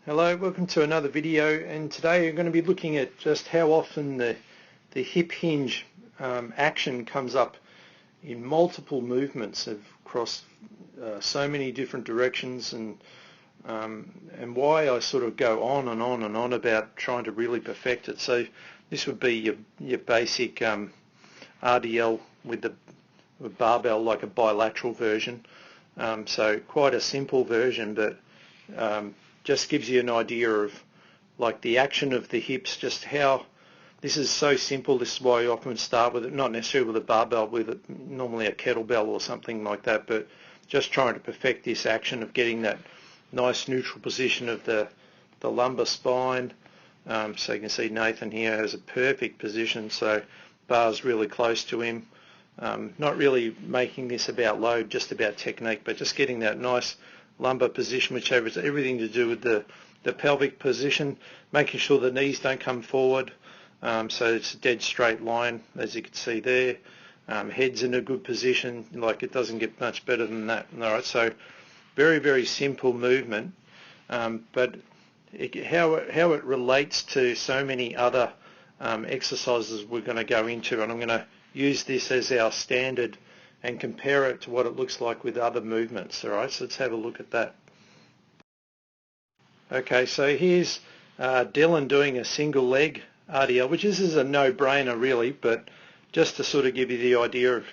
Hello, welcome to another video, and today you're going to be looking at just how often the hip hinge action comes up in multiple movements across so many different directions, and why I sort of go on and on and on about trying to really perfect it. So this would be your basic RDL with the barbell, like a bilateral version. So quite a simple version, but just gives you an idea of like the action of the hips, just how this is so simple. This is why I often start with it, not necessarily with a barbell, with normally a kettlebell or something like that, but just trying to perfect this action of getting that nice neutral position of the lumbar spine. So you can see Nathan here has a perfect position, so bar's really close to him. Not really making this about load, just about technique, but just getting that nice lumbar position, which has everything to do with the pelvic position, making sure the knees don't come forward, so it's a dead straight line, as you can see there. Head's in a good position, like it doesn't get much better than that. All right, so very, very simple movement, but how it relates to so many other exercises we're going to go into, and I'm going to use this as our standard and compare it to what it looks like with other movements. All right, so let's have a look at that. Okay, so here's Dylan doing a single leg RDL, which is a no-brainer really, but just to sort of give you the idea of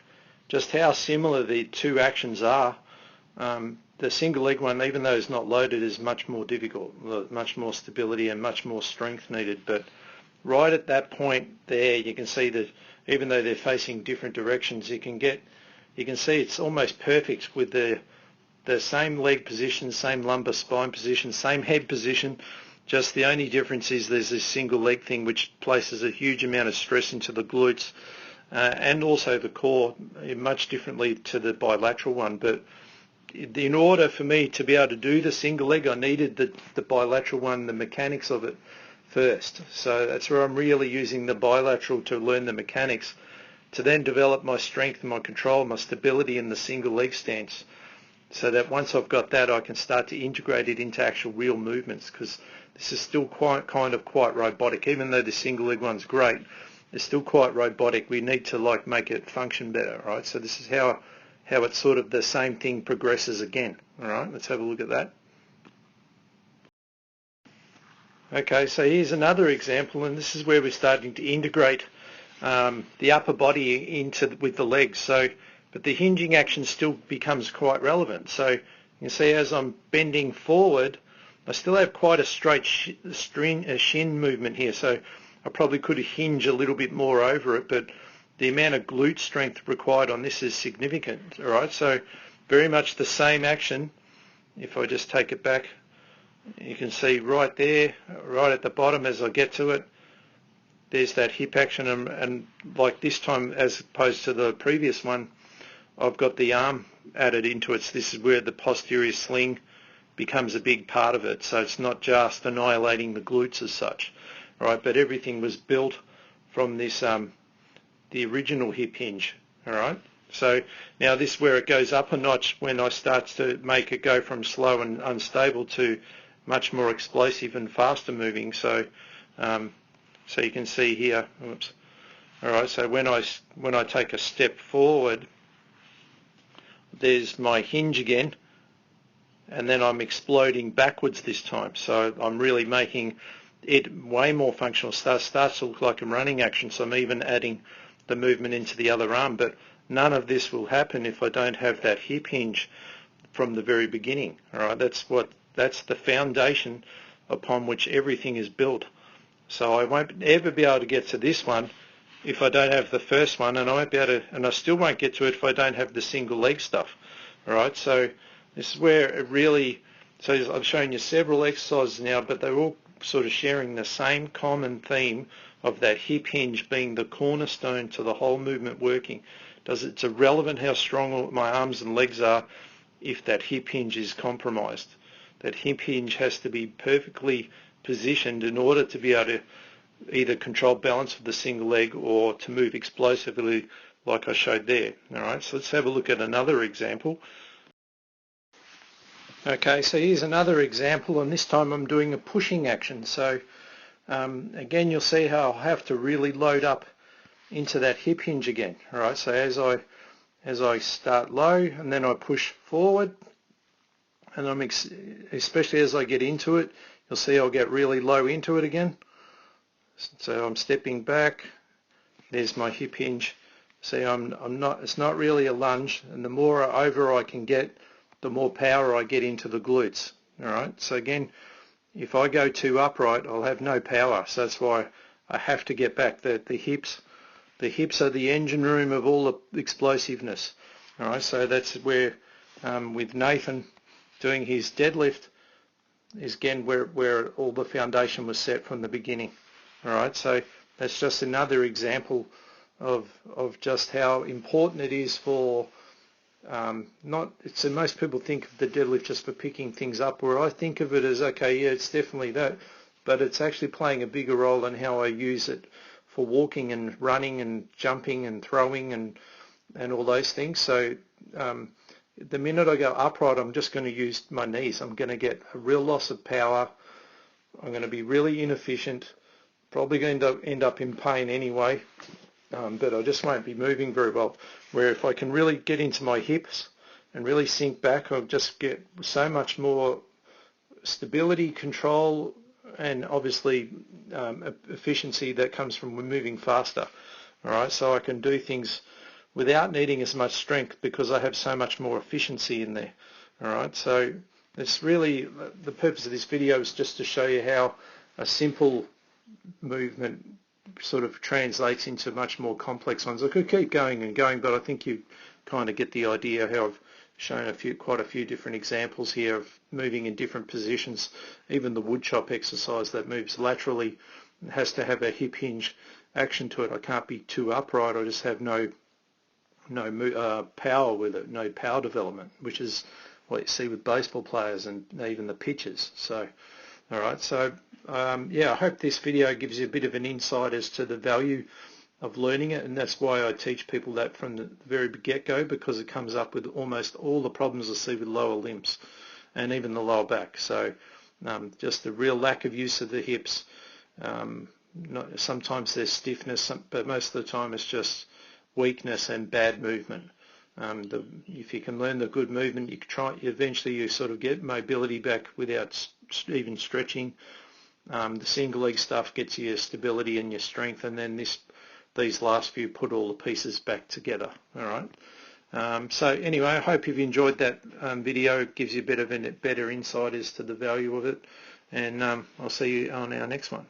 just how similar the two actions are. The single leg one, even though it's not loaded, is much more difficult, much more stability and much more strength needed. But right at that point there, you can see that even though they're facing different directions, you can see it's almost perfect with the same leg position, same lumbar spine position, same head position. Just the only difference is there's this single leg thing which places a huge amount of stress into the glutes and also the core much differently to the bilateral one. But in order for me to be able to do the single leg, I needed the bilateral one, the mechanics of it first. So that's where I'm really using the bilateral to learn the mechanics, to then develop my strength and my control, my stability in the single leg stance, so that once I've got that, I can start to integrate it into actual real movements, because this is still quite robotic. Even though the single leg one's great, it's still quite robotic. We need to like make it function better, right? So this is how it's sort of the same thing progresses again. All right, let's have a look at that. Okay, so here's another example, and this is where we're starting to integrate the upper body with the legs. So, but the hinging action still becomes quite relevant. So you can see as I'm bending forward, I still have quite a straight shin movement here. So I probably could hinge a little bit more over it, but the amount of glute strength required on this is significant. All right, so very much the same action. If I just take it back, you can see right there, right at the bottom as I get to it, there's that hip action, and like this time as opposed to the previous one, I've got the arm added into it. So this is where the posterior sling becomes a big part of it. So it's not just annihilating the glutes as such, right? But everything was built from this, the original hip hinge, all right? So now this is where it goes up a notch when I start to make it go from slow and unstable to much more explosive and faster moving. So so you can see here, oops. All right, so when I take a step forward, there's my hinge again, and then I'm exploding backwards this time. So I'm really making it way more functional. Starts to look like a running action, so I'm even adding the movement into the other arm. But none of this will happen if I don't have that hip hinge from the very beginning. All right, that's the foundation upon which everything is built. So I won't ever be able to get to this one if I don't have the first one, and I won't be able to, and I still won't get to it if I don't have the single leg stuff. All right, so this is where it really, so I've shown you several exercises now, but they're all sort of sharing the same common theme of that hip hinge being the cornerstone to the whole movement working. It's irrelevant how strong my arms and legs are if that hip hinge is compromised. That hip hinge has to be perfectly positioned in order to be able to either control balance of the single leg or to move explosively like I showed there. All right, so let's have a look at another example. Okay, so here's another example, and this time I'm doing a pushing action. So again, you'll see how I'll have to really load up into that hip hinge again. All right, so as I start low and then I push forward, and especially as I get into it, you'll see I'll get really low into it again. So I'm stepping back. There's my hip hinge. See, it's not really a lunge, and the more over I can get, the more power I get into the glutes. All right. So again, if I go too upright, I'll have no power. So that's why I have to get back. The hips are the engine room of all the explosiveness. All right. So that's where, with Nathan doing his deadlift, is again where all the foundation was set from the beginning. All right. So that's just another example of just how important it is for so most people think of the deadlift just for picking things up, where I think of it as, okay, yeah, it's definitely that, but it's actually playing a bigger role in how I use it for walking and running and jumping and throwing and all those things. So the minute I go upright, I'm just going to use my knees. I'm going to get a real loss of power. I'm going to be really inefficient, probably going to end up in pain anyway. But I just won't be moving very well. Where if I can really get into my hips and really sink back, I'll just get so much more stability, control, and obviously efficiency that comes from moving faster. All right, so I can do things without needing as much strength because I have so much more efficiency in there. All right, so it's really the purpose of this video is just to show you how a simple movement sort of translates into much more complex ones. I could keep going and going, but I think you kind of get the idea how I've shown quite a few different examples here of moving in different positions. Even the wood chop exercise that moves laterally has to have a hip hinge action to it. I can't be too upright. I just have no power with it, no power development, which is what you see with baseball players and even the pitchers. So, all right, so yeah, I hope this video gives you a bit of an insight as to the value of learning it, and that's why I teach people that from the very get-go, because it comes up with almost all the problems I see with lower limbs and even the lower back. So just the real lack of use of the hips. Sometimes there's stiffness, but most of the time it's just weakness and bad movement. If you can learn the good movement, eventually you sort of get mobility back without even stretching. The single leg stuff gets you your stability and your strength, and then these last few put all the pieces back together. All right. So anyway, I hope you've enjoyed that video. It gives you a bit of a better insight as to the value of it, and I'll see you on our next one.